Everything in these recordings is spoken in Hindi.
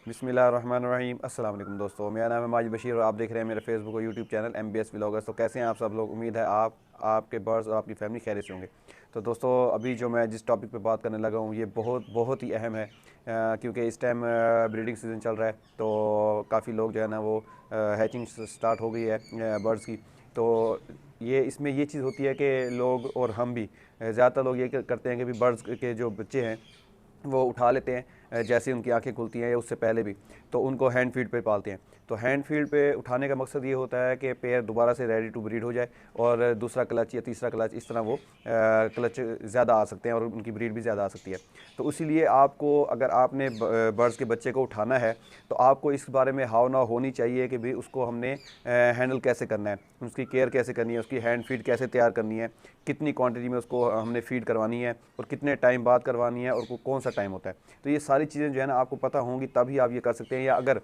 बिस्मिल्लाहिर्रहमानिर्रहीम। अस्सलाम वालेकुम दोस्तों, मेरा नाम है माजिद बशीर और आप देख रहे हैं मेरे फेसबुक और यूट्यूब चैनल MBS व्लॉगर्स। तो कैसे हैं आप सब लोग? उम्मीद है आप, आपके बर्ड्स और आपकी फैमिली खैरियत से होंगे। तो दोस्तों, अभी जो मैं जिस टॉपिक पे बात करने लगा हूँ ये बहुत बहुत ही अहम है, क्योंकि इस टाइम ब्रीडिंग सीज़न चल रहा है। तो काफ़ी लोग जो है ना वो हैचिंग स्टार्ट हो गई है बर्ड्स की। तो ये इसमें ये चीज़ होती है कि लोग और हम भी ज़्यादातर लोग ये करते हैं कि भी बर्ड्स के जो बच्चे हैं वो उठा लेते हैं जैसे उनकी आंखें खुलती हैं या उससे पहले भी, तो उनको हैंड फीड पे पालते हैं। तो हैंड फीड पे उठाने का मकसद ये होता है कि पेयर दोबारा से रेडी टू ब्रीड हो जाए और दूसरा क्लच या तीसरा क्लच, इस तरह वो क्लच ज़्यादा आ सकते हैं और उनकी ब्रीड भी ज़्यादा आ सकती है। तो इसीलिए आपको, अगर आपने बर्ड्स के बच्चे को उठाना है तो आपको इस बारे में हाव ना होनी चाहिए कि भाई उसको हमने हैंडल कैसे करना है, उसकी केयर कैसे करनी है, उसकी हैंड फीड कैसे तैयार करनी है, कितनी क्वांटिटी में उसको हमने फीड करवानी है और कितने टाइम बाद करवानी है और कौन सा टाइम होता है। तो ये सारी चीज़ें जो है ना आपको पता होंगी तभी आप ये कर सकते हैं। या अगर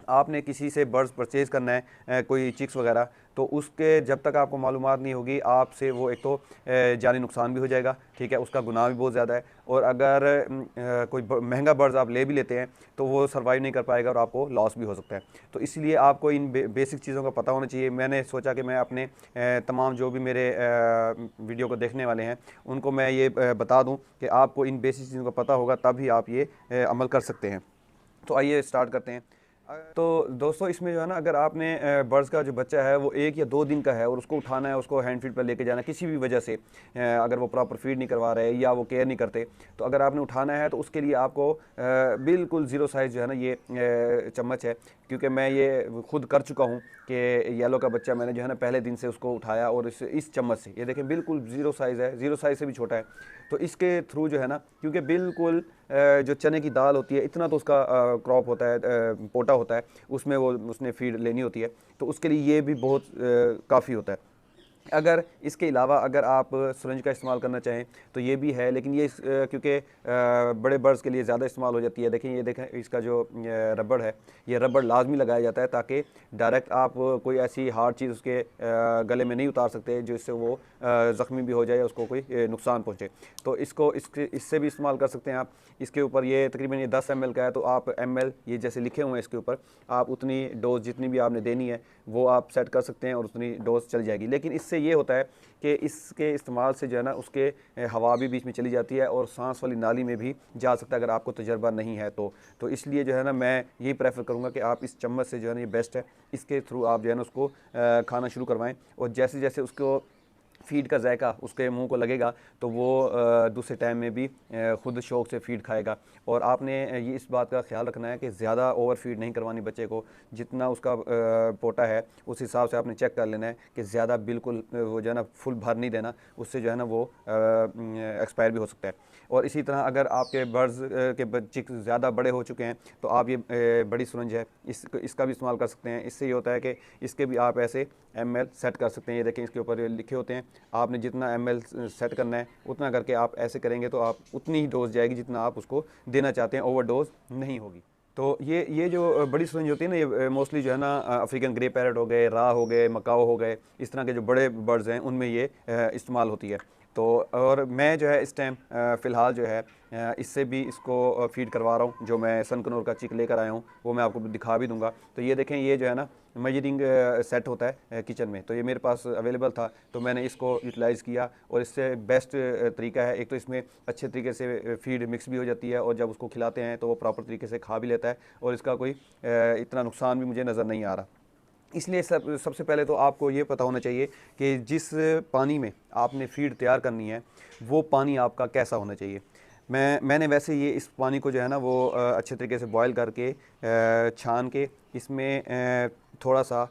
आपने किसी से बर्ड्स परचेज़ करना है, कोई चिक्स वगैरह, तो उसके जब तक आपको मालूमात नहीं होगी आपसे वो एक तो जानी नुकसान भी हो जाएगा, ठीक है, उसका गुनाह भी बहुत ज़्यादा है। और अगर कोई महंगा बर्ड्स आप ले भी लेते हैं तो वो सर्वाइव नहीं कर पाएगा और आपको लॉस भी हो सकता है। तो इसलिए आपको इन बेसिक चीज़ों का पता होना चाहिए। मैंने सोचा कि मैं अपने तमाम जो भी मेरे वीडियो को देखने वाले हैं उनको मैं ये बता दूं कि आपको इन बेसिक चीज़ों का पता होगा तभी आप ये अमल कर सकते हैं। तो आइए स्टार्ट करते हैं। तो दोस्तों, इसमें जो है ना, अगर आपने बर्ड्स का जो बच्चा है वो 1 या 2 दिन का है और उसको उठाना है, उसको हैंड फीड पर लेके जाना है किसी भी वजह से, अगर वो प्रॉपर फीड नहीं करवा रहे या वो केयर नहीं करते, तो अगर आपने उठाना है तो उसके लिए आपको बिल्कुल ज़ीरो साइज़ जो है ना ये चम्मच है, क्योंकि मैं ये खुद कर चुका हूँ कि येलो का बच्चा मैंने जो है ना पहले दिन से उसको उठाया और इस चम्मच से, ये देखें बिल्कुल ज़ीरो साइज़ है, ज़ीरो साइज़ से भी छोटा है। तो इसके थ्रू जो है ना, क्योंकि बिल्कुल जो चने की दाल होती है इतना तो उसका क्रॉप होता है, पोटा होता है, उसमें वो उसने फीड लेनी होती है, तो उसके लिए ये भी बहुत काफ़ी होता है। अगर इसके अलावा अगर आप सिरिंज का इस्तेमाल करना चाहें तो ये भी है, लेकिन ये क्योंकि बड़े बर्ड्स के लिए ज़्यादा इस्तेमाल हो जाती है। देखें, ये देखें इसका जो रबड़ है, ये रबड़ लाजमी लगाया जाता है ताकि डायरेक्ट आप कोई ऐसी हार्ड चीज़ उसके गले में नहीं उतार सकते जिससे वो ज़ख्मी भी हो जाए या उसको कोई नुकसान पहुँचे। तो इसको इससे भी इस्तेमाल कर सकते हैं आप। इसके ऊपर ये तकरीबन ये 10 ml का है, तो आप ml ये जैसे लिखे हुए हैं इसके ऊपर, आप उतनी डोज जितनी भी आपने देनी है वो आप सेट कर सकते हैं और उतनी डोज चल जाएगी। लेकिन इससे ये होता है कि इसके इस्तेमाल से जो है ना उसके हवा भी बीच में चली जाती है और सांस वाली नाली में भी जा सकता है अगर आपको तजर्बा नहीं है तो इसलिए जो है ना मैं यही प्रेफर करूँगा कि आप इस चम्मच से जो है ना ये बेस्ट है, इसके थ्रू आप जो है ना उसको खाना शुरू करवाएं और जैसे जैसे उसको फ़ीड का जायका उसके मुंह को लगेगा तो वो दूसरे टाइम में भी ख़ुद शौक़ से फ़ीड खाएगा। और आपने ये इस बात का ख्याल रखना है कि ज़्यादा ओवर फीड नहीं करवानी बच्चे को, जितना उसका पोटा है उस हिसाब से आपने चेक कर लेना है कि ज़्यादा बिल्कुल वो जो है ना फुल भर नहीं देना, उससे जो है ना वो एक्सपायर भी हो सकता है। और इसी तरह अगर आपके बर्ड्स के बच्चे ज़्यादा बड़े हो चुके हैं तो आप ये बड़ी सुरंज है इसका भी इस्तेमाल कर सकते हैं। इससे ये होता है कि इसके भी आप ऐसे ml सेट कर सकते हैं। ये देखें इसके ऊपर लिखे होते हैं, आपने जितना ml सेट करना है उतना करके आप ऐसे करेंगे तो आप उतनी ही डोज जाएगी जितना आप उसको देना चाहते हैं, ओवर डोज नहीं होगी। तो ये जो बड़ी सिरिंज होती है ना, ये मोस्टली जो है ना अफ्रीकन ग्रे पैरट हो गए, रा हो गए, मकाओ हो गए, इस तरह के जो बड़े बर्ड्स हैं उनमें ये इस्तेमाल होती है। तो और मैं जो है इस टाइम फ़िलहाल जो है इससे भी इसको फ़ीड करवा रहा हूँ। जो मैं सनकनूर का चिक लेकर आया हूँ वो मैं आपको दिखा भी दूंगा। तो ये देखें, ये जो है ना मेजरिंग सेट होता है किचन में, तो ये मेरे पास अवेलेबल था तो मैंने इसको यूटिलाइज़ किया और इससे बेस्ट तरीका है। एक तो इसमें अच्छे तरीके से फीड मिक्स भी हो जाती है और जब उसको खिलाते हैं तो वो प्रॉपर तरीके से खा भी लेता है और इसका कोई इतना नुकसान भी मुझे नज़र नहीं आ रहा। इसलिए सबसे पहले तो आपको ये पता होना चाहिए कि जिस पानी में आपने फीड तैयार करनी है वो पानी आपका कैसा होना चाहिए। मैंने वैसे ये इस पानी को जो है ना वो अच्छे तरीके से बॉयल करके छान के इसमें थोड़ा सा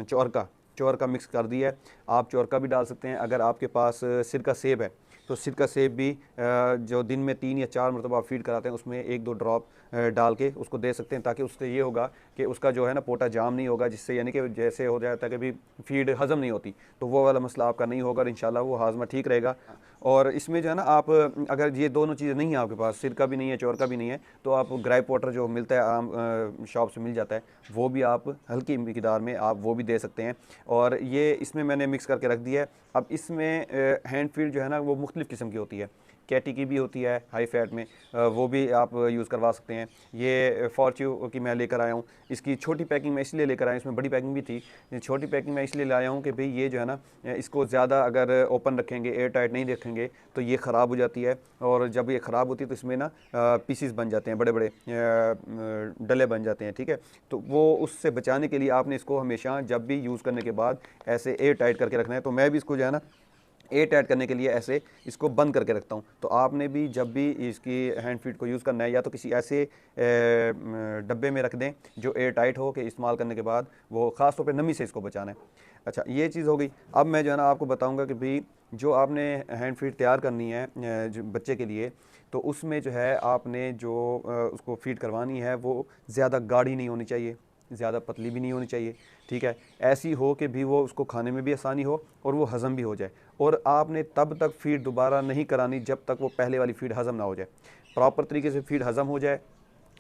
चौर का मिक्स कर दिया है। आप चौर का भी डाल सकते हैं। अगर आपके पास सिरका सेब है तो सिरका सेब भी जो दिन में 3 या 4 मरतबा आप फीड कराते हैं उसमें 1-2 ड्रॉप डाल के उसको दे सकते हैं, ताकि उससे ये होगा कि उसका जो है ना पोटा जाम नहीं होगा, जिससे यानी कि जैसे हो जाता है कि भी फीड हज़म नहीं होती, तो वो वाला मसला आपका नहीं होगा और इंशाल्लाह वो हाजमा ठीक रहेगा। और इसमें जो है ना आप अगर ये दोनों चीज़ें नहीं है आपके पास, सिरका भी नहीं है, चौर का भी नहीं है, तो आप ग्राइप वाटर जो मिलता है आम शॉप से मिल जाता है, वो भी आप हल्की मिकदार में आप वो भी दे सकते हैं। और ये इसमें मैंने मिक्स करके रख दिया है। अब इसमें हैंड फीड जो है ना वो मुख्तलिफ़ किस्म की होती है कैटी की भी होती है हाई फैट में, वो भी आप यूज़ करवा सकते हैं। ये फॉर्च्यून की मैं लेकर आया हूँ, इसकी छोटी पैकिंग मैं इसलिए लेकर आया हूँ, इसमें बड़ी पैकिंग भी थी, छोटी पैकिंग मैं इसलिए लाया हूँ कि भाई ये जो है ना इसको ज़्यादा अगर ओपन रखेंगे, एयर टाइट नहीं रखेंगे तो ये ख़राब हो जाती है, और जब ये ख़राब होती है तो इसमें ना पीसीस बन जाते हैं, बड़े बड़े डले बन जाते हैं, ठीक है। तो वो उससे बचाने के लिए आपने इसको हमेशा जब भी यूज़ करने के बाद ऐसे एयर टाइट करके रखना है। तो मैं भी इसको जो है ना एयर टाइट करने के लिए ऐसे इसको बंद करके रखता हूँ। तो आपने भी जब भी इसकी हैंड फीड को यूज़ करना है, या तो किसी ऐसे डब्बे में रख दें जो एयर टाइट हो, कि इस्तेमाल करने के बाद वो ख़ास तौर पे नमी से इसको बचाना है। अच्छा, ये चीज़ हो गई। अब मैं जो है ना आपको बताऊँगा कि भाई जो आपने हैंड फीड तैयार करनी है जो बच्चे के लिए, तो उसमें जो है आपने जो उसको फीड करवानी है वो ज़्यादा गाढ़ी नहीं होनी चाहिए, ज़्यादा पतली भी नहीं होनी चाहिए, ठीक है। ऐसी हो कि भी वो उसको खाने में भी आसानी हो और वो हज़म भी हो जाए। और आपने तब तक फीड दोबारा नहीं करानी जब तक वो पहले वाली फीड हज़म ना हो जाए। प्रॉपर तरीके से फीड हज़म हो जाए,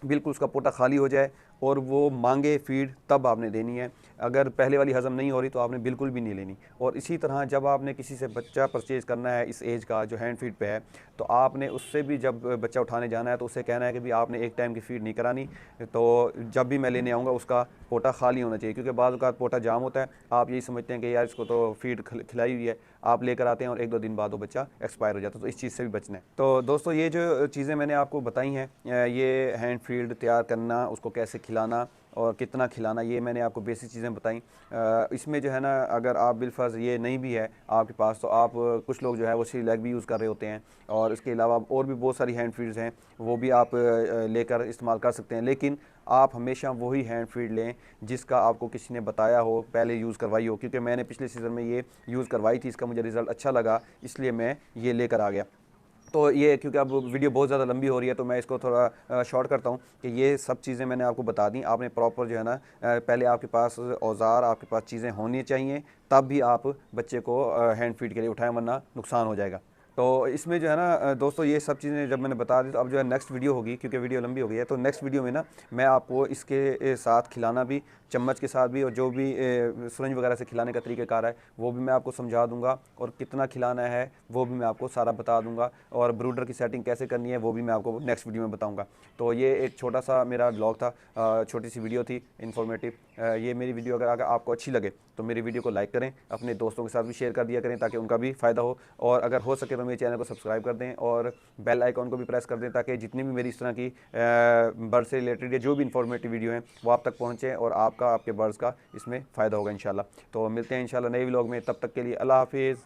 बिल्कुल उसका पोटा खाली हो जाए और वो मांगे फीड, तब आपने देनी है। अगर पहले वाली हज़म नहीं हो रही तो आपने बिल्कुल भी नहीं लेनी। और इसी तरह जब आपने किसी से बच्चा परचेज़ करना है इस एज का जो हैंड फीड पे है, तो आपने उससे भी जब बच्चा उठाने जाना है तो उससे कहना है कि भाई आपने एक टाइम की फ़ीड नहीं करानी, तो जब भी मैं लेने आऊँगा उसका पोटा खाली होना चाहिए। क्योंकि बाद का पोटा जाम होता है, आप यही समझते हैं कि यार इसको तो फीड खिलाई हुई है, आप लेकर आते हैं और 1-2 दिन बाद वो बच्चा एक्सपायर हो जाता है। तो इस चीज़ से भी बचना है। तो दोस्तों ये जो चीज़ें मैंने आपको बताई हैं, ये हैंड फीड तैयार करना, उसको कैसे खिलाना और कितना खिलाना, ये मैंने आपको बेसिक चीज़ें बताई। इसमें जो है ना अगर आप बिलफर्ज ये नहीं भी है आपके पास, तो आप कुछ लोग जो है वो सी लेग भी यूज़ कर रहे होते हैं, और इसके अलावा और भी बहुत सारी हैंड फीड्स हैं, वो भी आप लेकर इस्तेमाल कर सकते हैं। लेकिन आप हमेशा वही हैंड फीड लें जिसका आपको किसी ने बताया हो, पहले यूज़ करवाई हो। क्योंकि मैंने पिछले सीज़न में ये यूज़ करवाई थी, इसका मुझे रिज़ल्ट अच्छा लगा, इसलिए मैं ये लेकर आ गया। तो ये क्योंकि अब वीडियो बहुत ज़्यादा लंबी हो रही है तो मैं इसको थोड़ा शॉर्ट करता हूँ कि ये सब चीज़ें मैंने आपको बता दी। आपने प्रॉपर जो है ना पहले आपके पास औज़ार, आपके पास चीज़ें होनी चाहिए, तब भी आप बच्चे को हैंड फीड के लिए उठाएं, वरना नुकसान हो जाएगा। तो इसमें जो है ना दोस्तों ये सब चीज़ें जब मैंने बता दी, तो अब जो है नेक्स्ट वीडियो होगी, क्योंकि वीडियो लंबी हो गई है, तो नेक्स्ट वीडियो में ना मैं आपको इसके साथ खिलाना भी, चम्मच के साथ भी, और जो भी सिरंज वगैरह से खिलाने का तरीक़ाकार है वो भी मैं आपको समझा दूंगा, और कितना खिलाना है वो भी मैं आपको सारा बता दूंगा, और ब्रूडर की सेटिंग कैसे करनी है वो भी मैं आपको नेक्स्ट वीडियो में बताऊंगा। तो ये एक छोटा सा मेरा ब्लॉग था, छोटी सी वीडियो थी इन्फॉर्मेटिव। ये मेरी वीडियो अगर आपको अच्छी लगे तो मेरी वीडियो को लाइक करें, अपने दोस्तों के साथ भी शेयर कर दिया करें ताकि उनका भी फ़ायदा हो, और अगर हो सके तो मेरे चैनल को सब्सक्राइब कर दें और बेल आइकॉन को भी प्रेस कर दें, ताकि जितनी भी मेरी इस तरह की बर्ड से रिलेटेड या जो भी इंफॉर्मेटिव वीडियो हैं वो आप तक पहुँचें, और आपका, आपके बर्ड्स का इसमें फ़ायदा होगा इंशाल्लाह। तो मिलते हैं इंशाल्लाह नए व्लॉग में, तब तक के लिए अल्लाह हाफिज़।